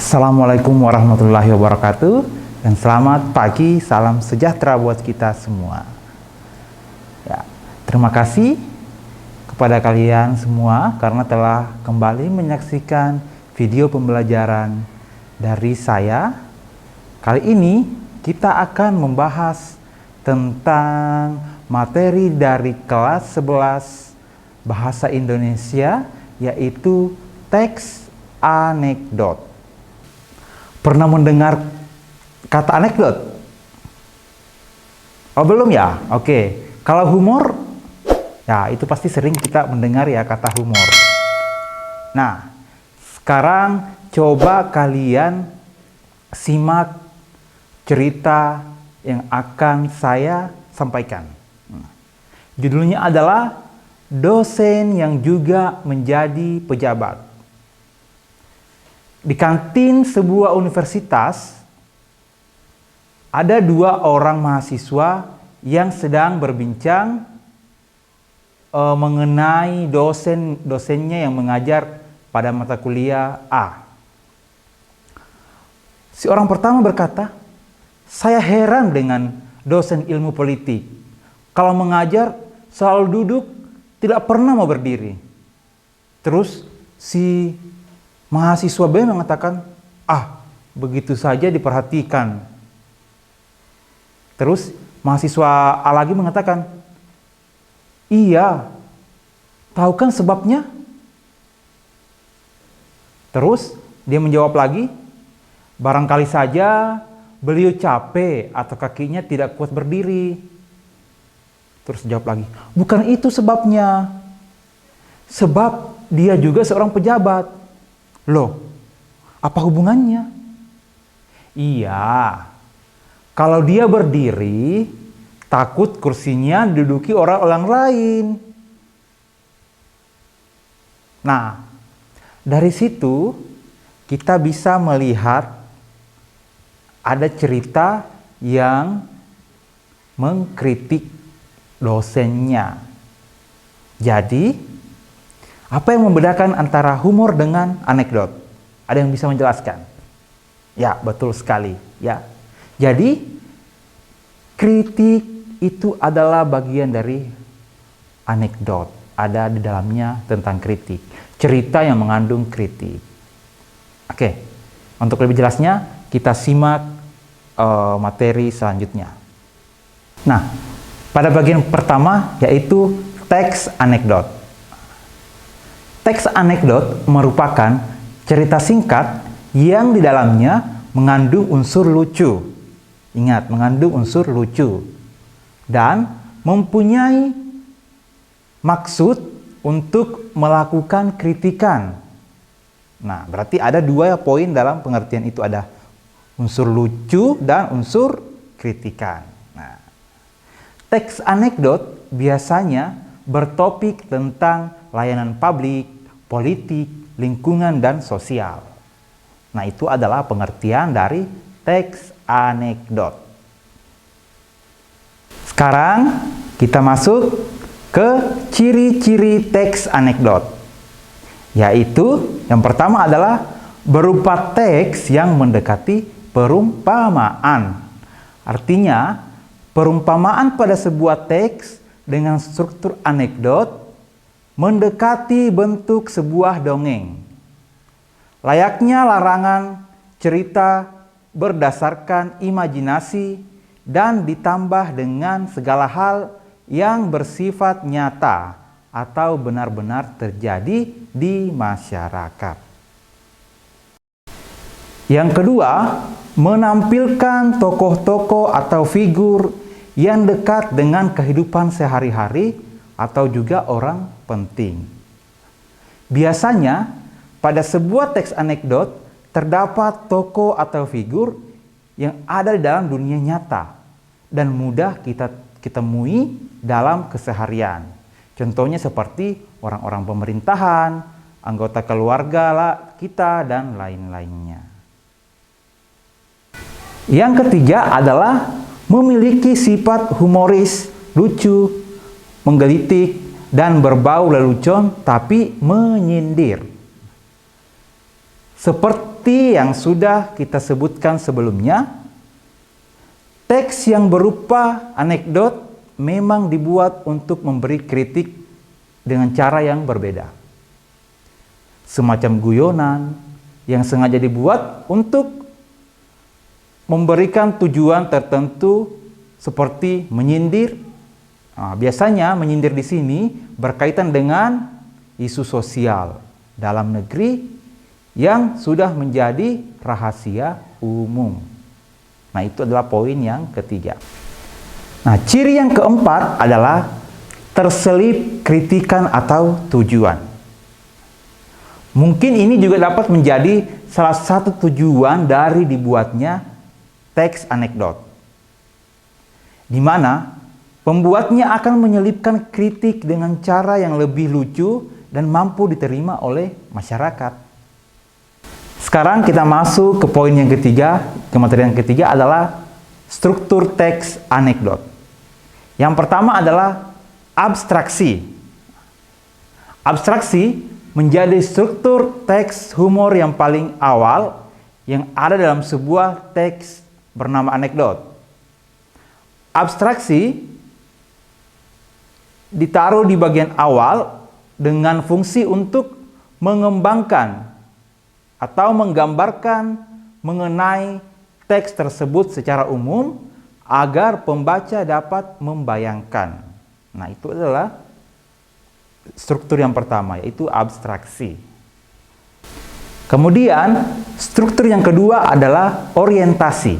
Assalamualaikum warahmatullahi wabarakatuh dan selamat pagi, salam sejahtera buat kita semua. Ya, terima kasih kepada kalian semua karena telah kembali menyaksikan video pembelajaran dari saya. Kali ini kita akan membahas tentang materi dari kelas 11 Bahasa Indonesia, yaitu teks anekdot. Pernah mendengar kata anekdot? Oh, belum ya? Oke. Kalau humor, ya itu pasti sering kita mendengar ya kata humor. Nah, sekarang coba kalian simak cerita yang akan saya sampaikan. Judulnya adalah Dosen yang juga menjadi pejabat. Di kantin sebuah universitas, ada dua orang mahasiswa yang sedang berbincang mengenai dosennya yang mengajar pada mata kuliah A. Si orang pertama berkata, "Saya heran dengan dosen ilmu politik. Kalau mengajar selalu duduk, tidak pernah mau berdiri." Terus si mahasiswa B mengatakan, begitu saja diperhatikan. Terus mahasiswa A lagi mengatakan, "Iya, tahu kan sebabnya?" Terus dia menjawab lagi, "Barangkali saja beliau capek atau kakinya tidak kuat berdiri." Terus jawab lagi, "Bukan itu sebabnya. Sebab dia juga seorang pejabat." Loh, apa hubungannya? Iya, kalau dia berdiri, takut kursinya diduduki orang-orang lain. Nah, dari situ kita bisa melihat ada cerita yang mengkritik dosennya. Jadi, apa yang membedakan antara humor dengan anekdot? Ada yang bisa menjelaskan? Ya, betul sekali. Ya, jadi kritik itu adalah bagian dari anekdot. Ada di dalamnya tentang kritik, cerita yang mengandung kritik. Oke, untuk lebih jelasnya kita simak materi selanjutnya. Nah, pada bagian pertama yaitu teks anekdot. Teks anekdot merupakan cerita singkat yang di dalamnya mengandung unsur lucu. Ingat, mengandung unsur lucu. Dan mempunyai maksud untuk melakukan kritikan. Nah, berarti ada dua poin dalam pengertian itu. Ada unsur lucu dan unsur kritikan. Nah, teks anekdot biasanya bertopik tentang layanan publik, politik, lingkungan, dan sosial. Nah, itu adalah pengertian dari teks anekdot. Sekarang kita masuk ke ciri-ciri teks anekdot. Yaitu yang pertama adalah berupa teks yang mendekati perumpamaan. Artinya, perumpamaan pada sebuah teks dengan struktur anekdot mendekati bentuk sebuah dongeng. Layaknya larangan cerita berdasarkan imajinasi dan ditambah dengan segala hal yang bersifat nyata atau benar-benar terjadi di masyarakat. Yang kedua, menampilkan tokoh-tokoh atau figur yang dekat dengan kehidupan sehari-hari atau juga orang penting. Biasanya pada sebuah teks anekdot terdapat tokoh atau figur yang ada di dalam dunia nyata dan mudah kita temui dalam keseharian. Contohnya seperti orang-orang pemerintahan, anggota keluarga kita, dan lain-lainnya. Yang ketiga adalah memiliki sifat humoris, lucu, menggelitik, dan berbau lelucon tapi menyindir. Seperti seperti yang sudah kita sebutkan sebelumnya, teks yang berupa anekdot memang dibuat untuk memberi kritik dengan cara yang berbeda. Semacam guyonan yang sengaja dibuat untuk memberikan tujuan tertentu seperti menyindir. Nah, biasanya menyindir di sini berkaitan dengan isu sosial dalam negeri yang sudah menjadi rahasia umum. Nah, itu adalah poin yang ketiga. Nah, ciri yang keempat adalah terselip kritikan atau tujuan. Mungkin ini juga dapat menjadi salah satu tujuan dari dibuatnya teks anekdot, di mana pembuatnya akan menyelipkan kritik dengan cara yang lebih lucu dan mampu diterima oleh masyarakat. Sekarang kita masuk ke poin yang ketiga, ke materi yang ketiga adalah struktur teks anekdot. Yang pertama adalah abstraksi. Abstraksi menjadi struktur teks humor yang paling awal yang ada dalam sebuah teks bernama anekdot. Abstraksi ditaruh di bagian awal dengan fungsi untuk mengembangkan atau menggambarkan mengenai teks tersebut secara umum agar pembaca dapat membayangkan. Nah, itu adalah struktur yang pertama, yaitu abstraksi. Kemudian, struktur yang kedua adalah orientasi.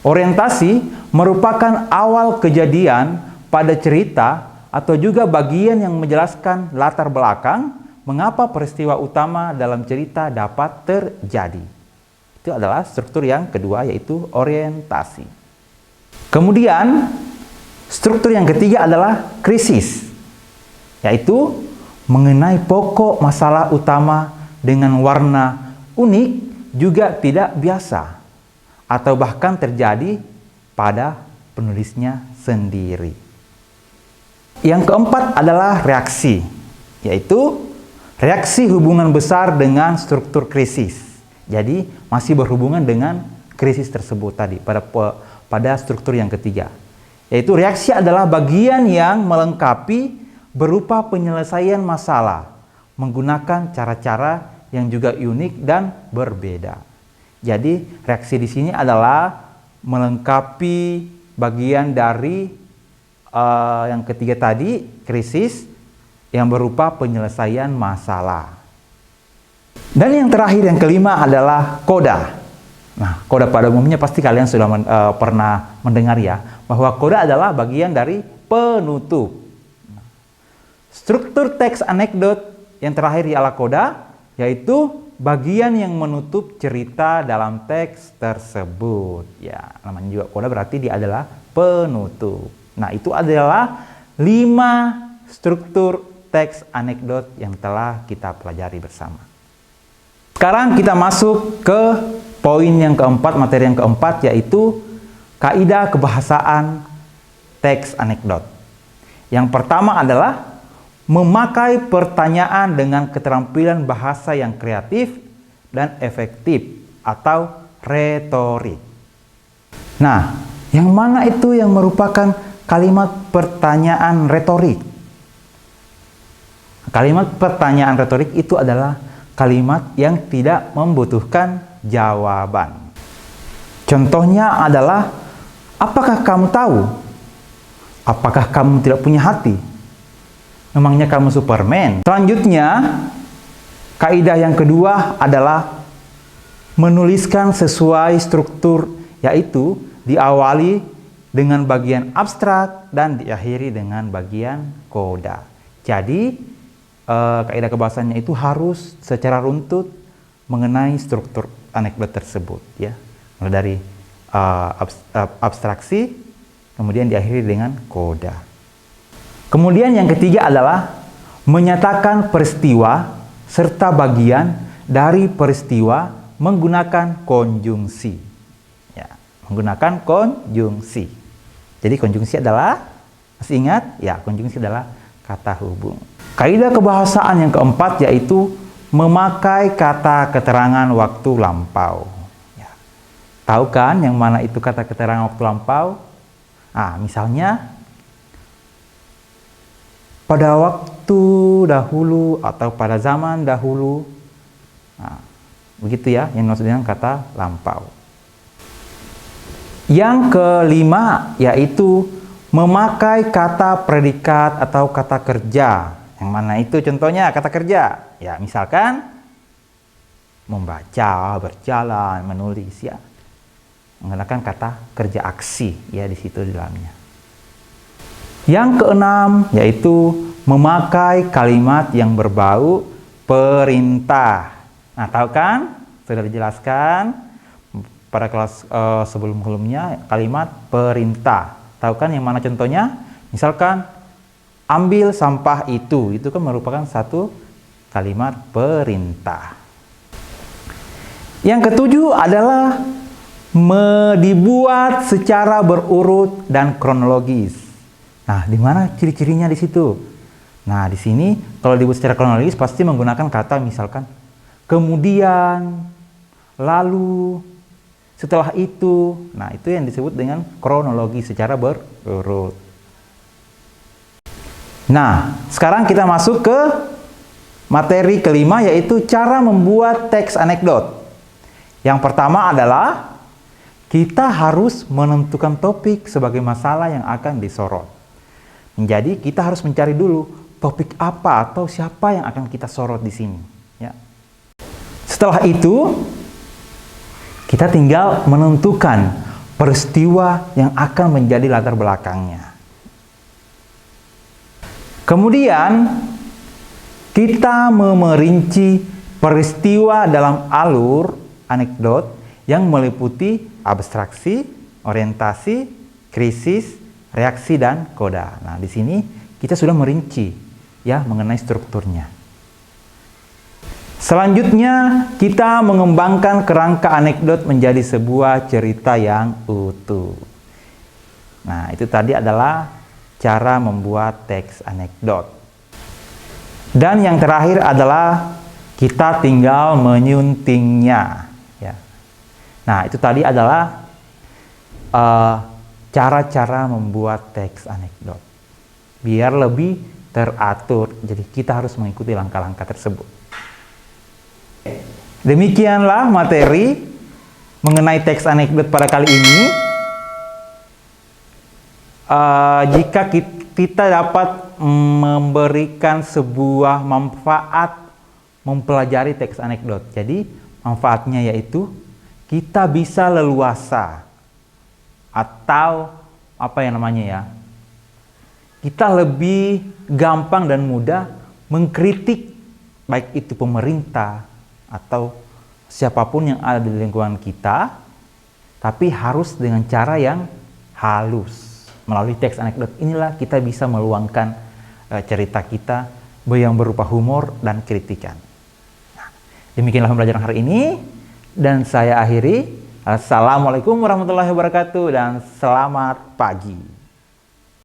Orientasi merupakan awal kejadian pada cerita atau juga bagian yang menjelaskan latar belakang mengapa peristiwa utama dalam cerita dapat terjadi. Itu adalah struktur yang kedua, yaitu orientasi. Kemudian, struktur yang ketiga adalah krisis, yaitu mengenai pokok masalah utama dengan warna unik juga tidak biasa, atau bahkan terjadi pada penulisnya sendiri. Yang keempat adalah reaksi, yaitu reaksi hubungan besar dengan struktur krisis. Jadi masih berhubungan dengan krisis tersebut tadi pada struktur yang ketiga. Yaitu reaksi adalah bagian yang melengkapi berupa penyelesaian masalah menggunakan cara-cara yang juga unik dan berbeda. Jadi reaksi di sini adalah melengkapi bagian dari yang ketiga tadi, krisis, yang berupa penyelesaian masalah. Dan yang terakhir, yang kelima adalah koda. Nah, koda pada umumnya pasti kalian sudah pernah mendengar ya, bahwa koda adalah bagian dari penutup. Struktur teks anekdot yang terakhir ialah koda, yaitu bagian yang menutup cerita dalam teks tersebut. Ya, namanya juga koda, berarti dia adalah penutup. Nah, itu adalah 5 struktur teks anekdot yang telah kita pelajari bersama. Sekarang kita masuk ke poin yang keempat, materi yang keempat, yaitu kaidah kebahasaan teks anekdot. Yang pertama adalah memakai pertanyaan dengan keterampilan bahasa yang kreatif dan efektif atau retorik. Nah, yang mana itu yang merupakan kalimat pertanyaan retorik? Kalimat pertanyaan retorik itu adalah kalimat yang tidak membutuhkan jawaban. Contohnya adalah, apakah kamu tahu? Apakah kamu tidak punya hati? Memangnya kamu Superman? Selanjutnya, kaidah yang kedua adalah menuliskan sesuai struktur, yaitu diawali dengan bagian abstrak dan diakhiri dengan bagian koda. Jadi, kaidah kebahasaannya itu harus secara runtut mengenai struktur anekdot tersebut, ya. Mulai dari abstraksi, kemudian diakhiri dengan koda. Kemudian yang ketiga adalah menyatakan peristiwa serta bagian dari peristiwa menggunakan konjungsi. Ya, menggunakan konjungsi. Jadi konjungsi adalah, masih ingat? Ya, konjungsi adalah kata hubung. Kaidah kebahasaan yang keempat yaitu memakai kata keterangan waktu lampau. Ya. Tahu kan yang mana itu kata keterangan waktu lampau? Nah, misalnya pada waktu dahulu atau pada zaman dahulu. Nah, begitu ya yang maksud dengan kata lampau. Yang kelima yaitu memakai kata predikat atau kata kerja. Yang mana itu contohnya kata kerja? Ya, misalkan membaca, berjalan, menulis ya. Menggunakan kata kerja aksi ya di situ di dalamnya. Yang keenam yaitu memakai kalimat yang berbau perintah. Nah, tahu kan? Sudah dijelaskan pada kelas sebelum-sebelumnya kalimat perintah. Tahu kan yang mana contohnya? Misalkan ambil sampah itu kan merupakan satu kalimat perintah. Yang ketujuh adalah dibuat secara berurut dan kronologis. Nah, di mana ciri-cirinya di situ? Nah, di sini kalau dibuat secara kronologis pasti menggunakan kata misalkan kemudian, lalu, setelah itu. Nah, itu yang disebut dengan kronologi secara berurut. Nah, sekarang kita masuk ke materi kelima yaitu cara membuat teks anekdot. Yang pertama adalah kita harus menentukan topik sebagai masalah yang akan disorot. Jadi kita harus mencari dulu topik apa atau siapa yang akan kita sorot di sini. Ya. Setelah itu kita tinggal menentukan peristiwa yang akan menjadi latar belakangnya. Kemudian kita memerinci peristiwa dalam alur anekdot yang meliputi abstraksi, orientasi, krisis, reaksi, dan koda. Nah, di sini kita sudah merinci ya mengenai strukturnya. Selanjutnya, kita mengembangkan kerangka anekdot menjadi sebuah cerita yang utuh. Nah, itu tadi adalah cara membuat teks anekdot. Dan yang terakhir adalah kita tinggal menyuntingnya. Ya. Nah, itu tadi adalah cara-cara membuat teks anekdot. Biar lebih teratur, jadi kita harus mengikuti langkah-langkah tersebut. Demikianlah materi mengenai teks anekdot pada kali ini. Jika kita dapat memberikan sebuah manfaat mempelajari teks anekdot. Jadi manfaatnya yaitu kita bisa leluasa atau apa yang namanya ya, kita lebih gampang dan mudah mengkritik baik itu pemerintah atau siapapun yang ada di lingkungan kita, tapi harus dengan cara yang halus. Melalui teks anekdot inilah kita bisa meluangkan cerita kita yang berupa humor dan kritikan. Nah, demikianlah pembelajaran hari ini dan saya akhiri. Assalamualaikum warahmatullahi wabarakatuh dan selamat pagi.